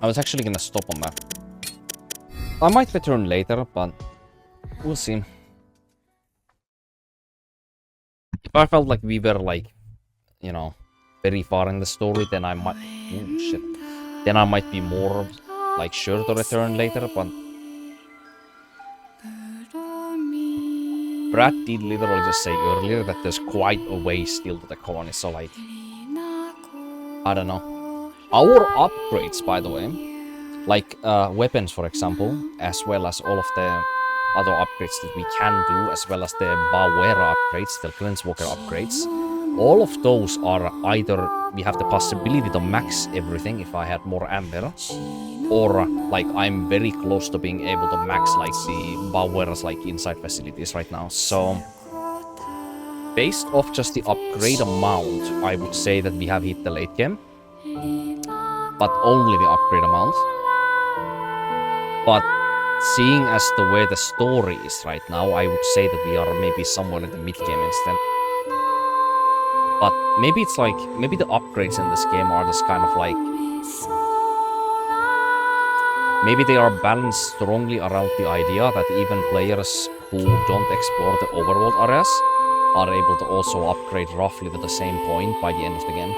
I was actually gonna stop on that. I might return later, but we'll see. If I felt like we were like, you know, very far in the story, then I might... Oh, shit. Then I might be more, like, sure to return later, but... Brad did literally just say earlier that there's quite a way still to the colony, so like... I don't know. Our upgrades, by the way, like weapons, for example, as well as all of the other upgrades that we can do, as well as the Bawera upgrades, the Glanswalker upgrades, all of those are either we have the possibility to max everything if I had more Amber, or like I'm very close to being able to max like the Bawera's like inside facilities right now. So based off just the upgrade amount, I would say that we have hit the late game, but only the upgrade amount. But seeing as the way the story is right now, I would say that we are maybe somewhere in the mid game instead. But maybe it's like, maybe the upgrades in this game are just kind of like, maybe they are balanced strongly around the idea that even players who don't explore the overworld areas are able to also upgrade roughly to the same point by the end of the game.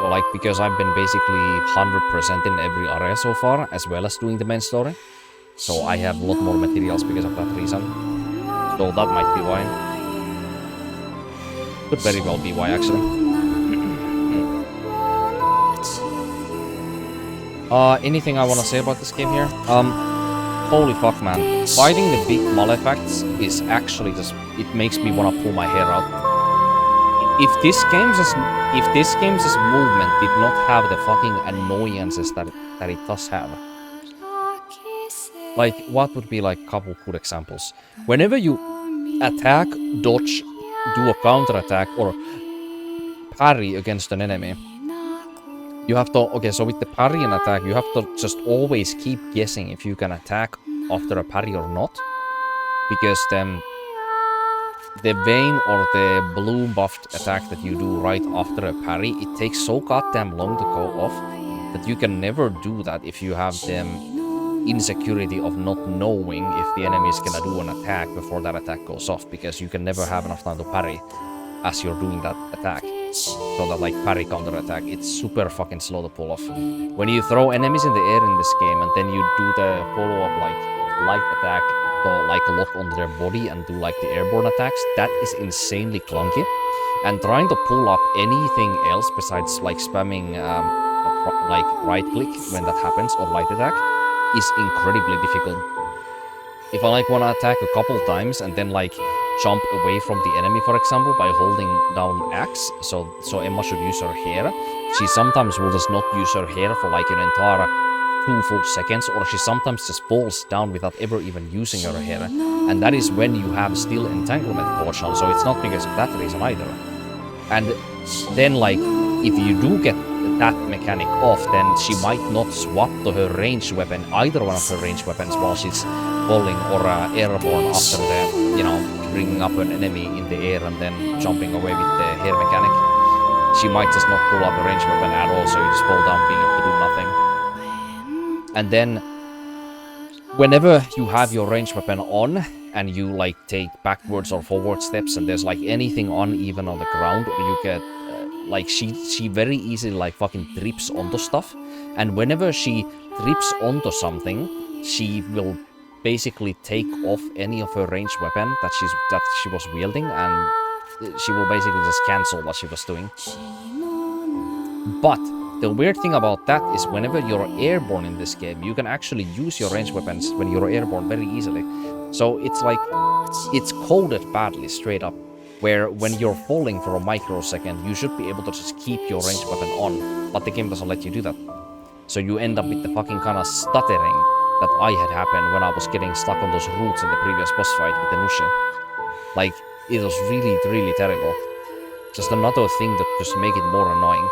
So like, because I've been basically 100% in every area so far, as well as doing the main story. So I have a lot more materials because of that reason. So that might be why. Could very well be why, actually. Anything I want to say about this game here? Holy fuck, man. Fighting the big Malefacts is actually just... It makes me want to pull my hair out. If this game's movement did not have the fucking annoyances that it does have. Like, what would be like a couple good examples? Whenever you attack, dodge, do a counter-attack, or parry against an enemy, you have to... Okay, so with the parry and attack, you have to just always keep guessing if you can attack after a parry or not. Because then the vein or the blue buffed attack that you do right after a parry, it takes so goddamn long to go off that you can never do that if you have the insecurity of not knowing if the enemy is gonna do an attack before that attack goes off, because you can never have enough time to parry as you're doing that attack. So that like parry counter attack, it's super fucking slow to pull off. When you throw enemies in the air in this game and then you do the follow-up like light attack to like lock onto their body and do like the airborne attacks, that is insanely clunky. And trying to pull up anything else besides like spamming like right click when that happens or light attack is incredibly difficult. If I like wanna attack a couple times and then like jump away from the enemy, for example, by holding down X, so Emma should use her hair, she sometimes will just not use her hair for like an entire 2 full seconds, or she sometimes just falls down without ever even using her hair, and that is when you have still entanglement caution, so it's not because of that reason either. And then like, if you do get that mechanic off, then she might not swap to her ranged weapon, either one of her ranged weapons, while she's falling or airborne after the, you know, bringing up an enemy in the air and then jumping away with the hair mechanic. She might just not pull up a ranged weapon at all, so you just fall down being able to do nothing. And then, whenever you have your ranged weapon on, and you like take backwards or forward steps, and there's like anything uneven on the ground, or you get like she very easily like fucking trips onto stuff, and whenever she trips onto something, she will basically take off any of her ranged weapon that she was wielding, and she will basically just cancel what she was doing. But the weird thing about that is whenever you're airborne in this game, you can actually use your ranged weapons when you're airborne very easily. So it's like, it's coded badly straight up, where when you're falling for a microsecond, you should be able to just keep your ranged weapon on, but the game doesn't let you do that. So you end up with the fucking kind of stuttering that I had happened when I was getting stuck on those roots in the previous boss fight with the Nushi. Like, it was really, really terrible. Just another thing that just make it more annoying.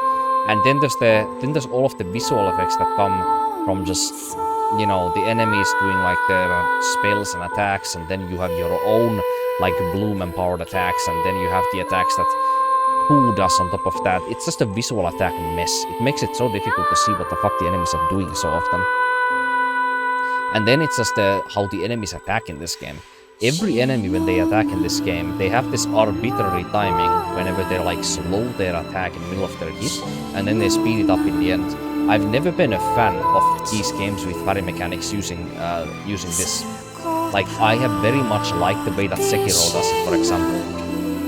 And then there's all of the visual effects that come from just, you know, the enemies doing like their spells and attacks, and then you have your own like bloom empowered attacks, and then you have the attacks that Who does on top of that? It's just a visual attack mess. It makes it so difficult to see what the fuck the enemies are doing so often. And then it's just how the enemies attack in this game. Every enemy when they attack in this game, they have this arbitrary timing whenever they like slow their attack in the middle of their hit, and then they speed it up in the end. I've never been a fan of these games with parry mechanics using this. Like, I have very much liked the way that Sekiro does it, for example,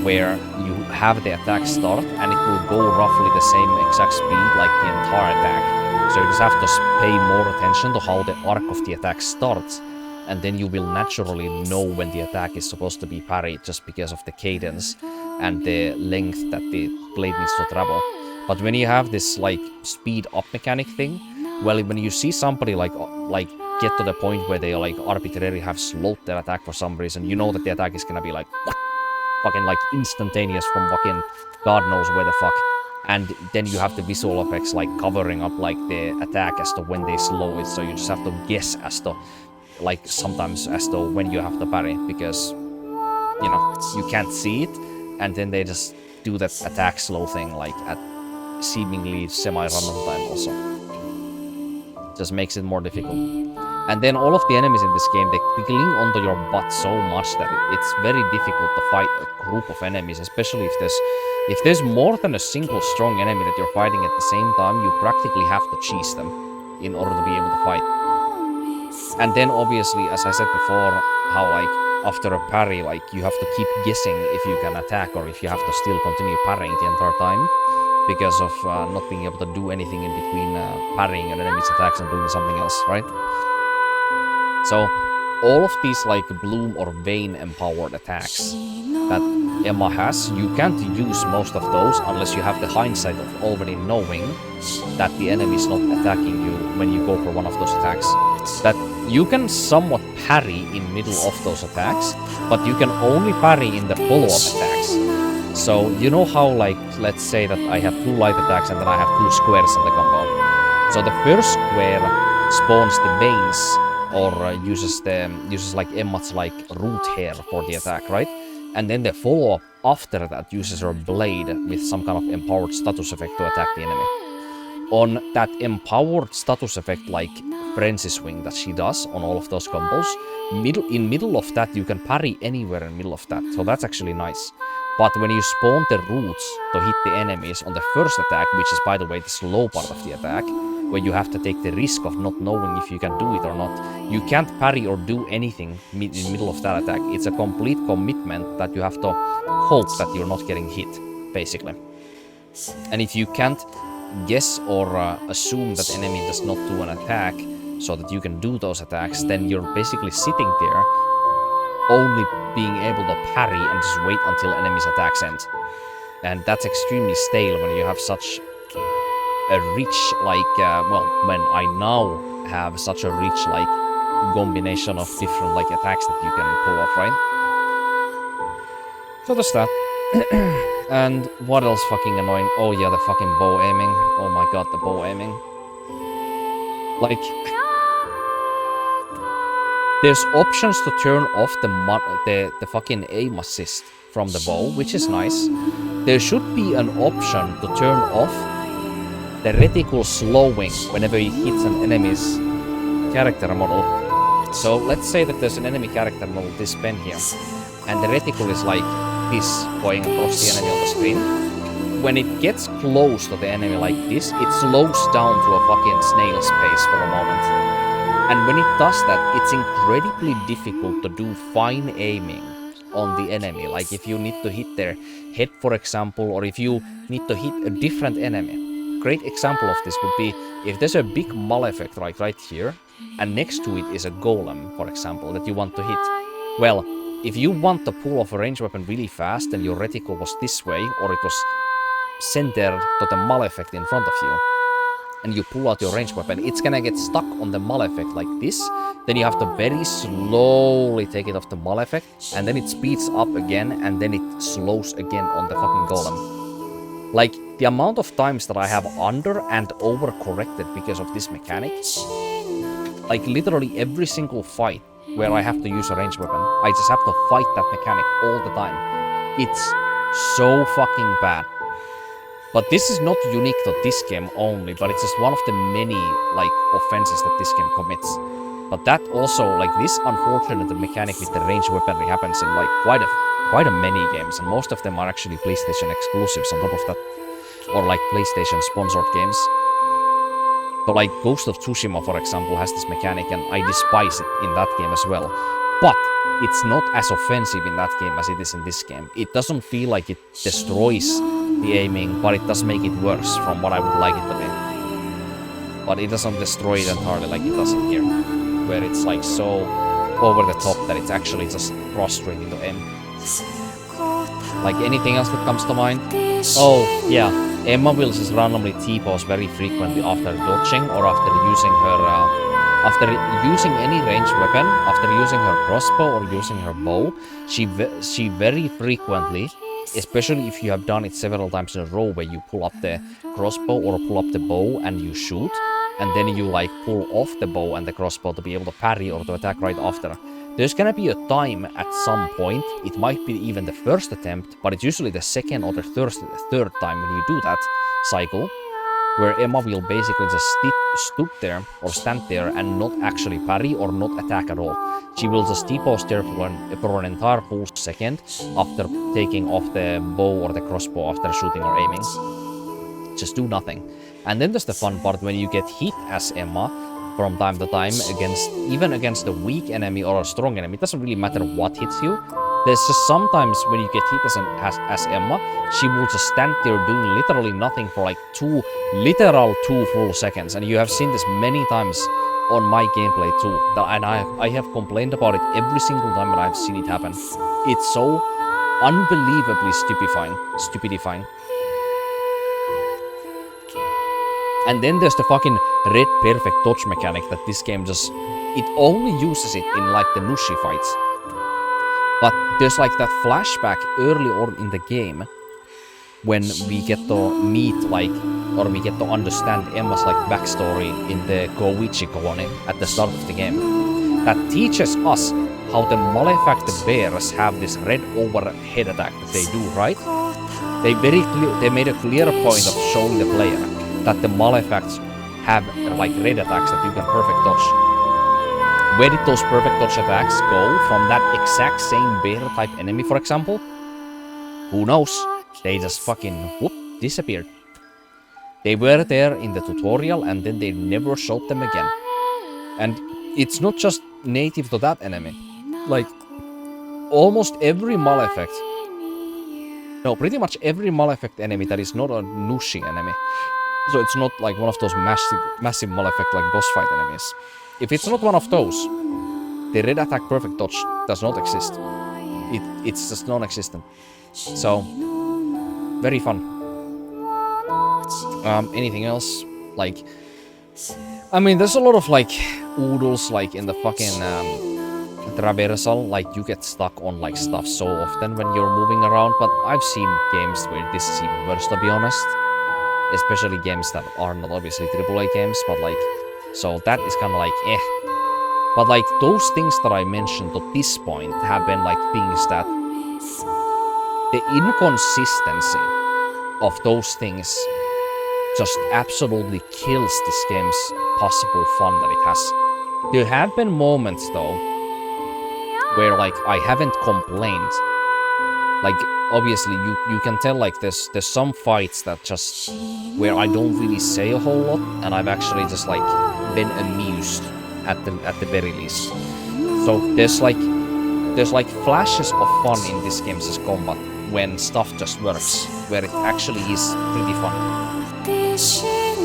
where you have the attack start and it will go roughly the same exact speed like the entire attack. So you just have to pay more attention to how the arc of the attack starts, and then you will naturally know when the attack is supposed to be parried just because of the cadence and the length that the blade needs to travel. But when you have this like speed up mechanic thing, well, when you see somebody like get to the point where they like arbitrarily have slowed their attack for some reason, you know that the attack is gonna be like what? Fucking like instantaneous from fucking God knows where the fuck. And then you have the visual effects like covering up like the attack as to when they slow it, so you just have to guess as to like sometimes as to when you have to parry, because you know you can't see it, and then they just do that attack slow thing like at seemingly semi-random time also. Just makes it more difficult. And then all of the enemies in this game, they cling onto your butt so much that it's very difficult to fight a group of enemies, especially if there's more than a single strong enemy that you're fighting at the same time. You practically have to cheese them in order to be able to fight. And then obviously, as I said before, how like after a parry, like you have to keep guessing if you can attack or if you have to still continue parrying the entire time, because of not being able to do anything in between parrying an enemy's attacks and doing something else, right? So all of these like bloom or vein empowered attacks that Emma has, you can't use most of those unless you have the hindsight of already knowing that the enemy is not attacking you when you go for one of those attacks. That you can somewhat parry in middle of those attacks, but you can only parry in the follow-up attacks. So you know how like, let's say that I have 2 light attacks and then I have 2 squares in the combo. So the first square spawns the veins, or uses like Emma's like root hair for the attack, right? And then the follow-up after that uses her blade with some kind of empowered status effect to attack the enemy. On that empowered status effect like frenzy swing that she does on all of those combos, in middle of that you can parry anywhere in middle of that, so that's actually nice. But when you spawn the roots to hit the enemies on the first attack, which is by the way the slow part of the attack, where you have to take the risk of not knowing if you can do it or not, you can't parry or do anything in middle of that attack. It's a complete commitment that you have to hope that you're not getting hit, basically. And if you can't guess or assume that the enemy does not do an attack so that you can do those attacks, then you're basically sitting there only being able to parry and just wait until enemy's attacks end. And that's extremely stale when you have such a rich like when I now have such a rich like combination of different like attacks that you can pull off, right? So there's that. And what else fucking annoying? Oh yeah, the fucking bow aiming. Oh my god, the bow aiming. Like, there's options to turn off the fucking aim assist from the bow, which is nice. There should be an option to turn off the reticle slowing whenever it hits an enemy's character model. So let's say that there's an enemy character model, this pen here, and the reticle is like this, going across the enemy on the screen. When it gets close to the enemy like this, it slows down to a fucking snail's pace for a moment. And when it does that, it's incredibly difficult to do fine aiming on the enemy. Like if you need to hit their head, for example, or if you need to hit a different enemy. Great example of this would be if there's a big malefic like right here, and next to it is a golem, for example, that you want to hit. Well, if you want to pull off a ranged weapon really fast and your reticle was this way, or it was centered to the malefic in front of you, and you pull out your ranged weapon, it's gonna get stuck on the malefic like this. Then you have to very slowly take it off the malefic, and then it speeds up again, and then it slows again on the fucking golem. Like, the amount of times that I have under and over corrected because of this mechanic, like literally every single fight where I have to use a ranged weapon, I just have to fight that mechanic all the time. It's so fucking bad. But this is not unique to this game only, but it's just one of the many like offenses that this game commits. But that also, like this unfortunate mechanic with the ranged weaponry happens in like quite a many games, and most of them are actually PlayStation exclusives on top of that, or like PlayStation sponsored games. So like Ghost of Tsushima, for example, has this mechanic, and I despise it in that game as well. But it's not as offensive in that game as it is in this game. It doesn't feel like it destroys the aiming, but it does make it worse from what I would like it to be. But it doesn't destroy it entirely like it does in here, where it's like so over the top that it's actually just frustrating to aim. Like anything else that comes to mind? Oh, yeah. Emma will just randomly T-pose very frequently after dodging or after using her after using any ranged weapon, after using her crossbow or using her bow. She very frequently, especially if you have done it several times in a row where you pull up the crossbow or pull up the bow and you shoot, and then you like pull off the bow and the crossbow to be able to parry or to attack right after. There's gonna be a time at some point, it might be even the first attempt, but it's usually the second or the third time when you do that cycle, where Emma will basically just stand there and not actually parry or not attack at all. She will just T-pose there for an entire full second after taking off the bow or the crossbow after shooting or aiming. Just do nothing. And then there's the fun part when you get hit as Emma from time to time even against a weak enemy or a strong enemy. It doesn't really matter what hits you. There's just sometimes when you get hit as Emma, she will just stand there doing literally nothing for like two full seconds. And you have seen this many times on my gameplay too. And I have complained about it every single time that I've seen it happen. It's so unbelievably stupidifying. And then there's the fucking red perfect dodge mechanic that this game just... It only uses it in like the Nushi fights. But there's like that flashback early on in the game when we get to meet like, or we get to understand Emma's like backstory in the Koichi colony at the start of the game. That teaches us how the Malefact bears have this red overhead attack that they do, right? They made a clear point of showing the player that the Malefacts have like red attacks that you can perfect dodge. Where did those perfect dodge attacks go from that exact same bear type enemy, for example? Who knows? They just fucking whoop, disappeared. They were there in the tutorial and then they never showed them again. And it's not just native to that enemy. Like, almost every Malefact... No, pretty much every Malefact enemy that is not a Nushi enemy. So it's not like one of those massive Malefact like boss fight enemies. If it's not one of those, the red attack perfect dodge does not exist. It's just non-existent. So, very fun. Anything else? Like, I mean, there's a lot of like oodles like in the fucking traversal. Like you get stuck on like stuff so often when you're moving around. But I've seen games where this is even worse, to be honest. Especially games that are not obviously AAA games, but like, so that is kind of like, eh. But like, those things that I mentioned to this point have been like things that the inconsistency of those things just absolutely kills this game's possible fun that it has. There have been moments though, where like, I haven't complained. Like, obviously, you can tell like there's some fights that just where I don't really say a whole lot, and I've actually just like been amused at the very least. So there's like flashes of fun in this game's combat when stuff just works, where it actually is pretty fun.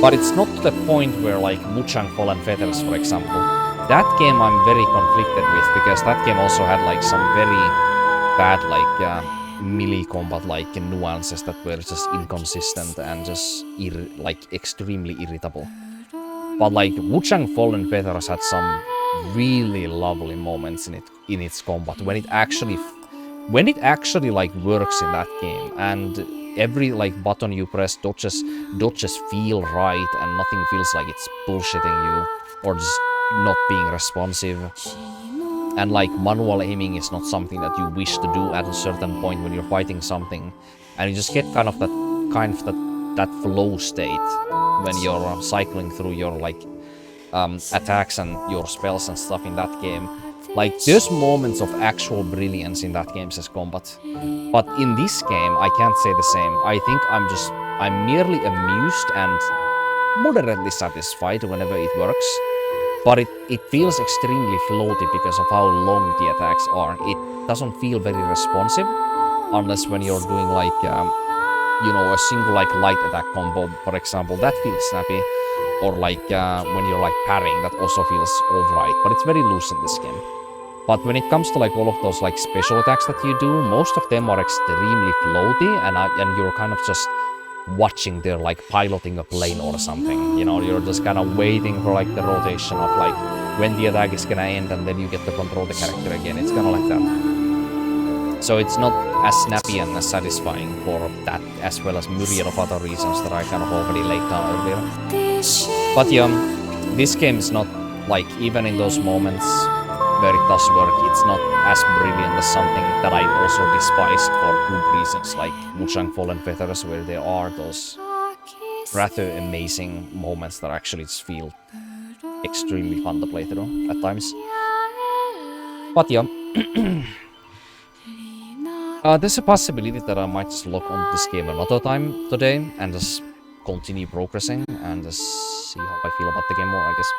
But it's not to the point where like Muchang Fallen Feathers, for example. That game I'm very conflicted with because that game also had like some very bad like melee combat like nuances that were just inconsistent and just like extremely irritable. But like Wuchang Fallen Feathers had some really lovely moments in its combat when it actually like works in that game, and every like button you press dodges feel right and nothing feels like it's bullshitting you or just not being responsive. And like manual aiming is not something that you wish to do at a certain point when you're fighting something, and you just get kind of that that flow state when you're cycling through your like attacks and your spells and stuff in that game. Like, there's moments of actual brilliance in that game's combat. But in this game, I can't say the same. I think I'm merely amused and moderately satisfied whenever it works. But it feels extremely floaty because of how long the attacks are. It doesn't feel very responsive, unless when you're doing like, you know, a single like light attack combo, for example, that feels snappy. Or like when you're like parrying, that also feels alright. But it's very loose in this game. But when it comes to like all of those like special attacks that you do, most of them are extremely floaty, and you're kind of just watching their like piloting a plane or something. You know, you're just kind of waiting for like the rotation of like when the attack is gonna end, and then you get to control the character again. It's kind of like that. So it's not as snappy and as satisfying for that, as well as myriad of other reasons that I kind of already laid down earlier. But yeah, this game is not like, even in those moments where it does work, it's not as brilliant as something that I also despised for good reasons, like Mujang Fallen Feathers, where there are those rather amazing moments that actually just feel extremely fun to play through at times. But yeah, there's a possibility that I might just log on this game another time today and just continue progressing and just see how I feel about the game more, I guess.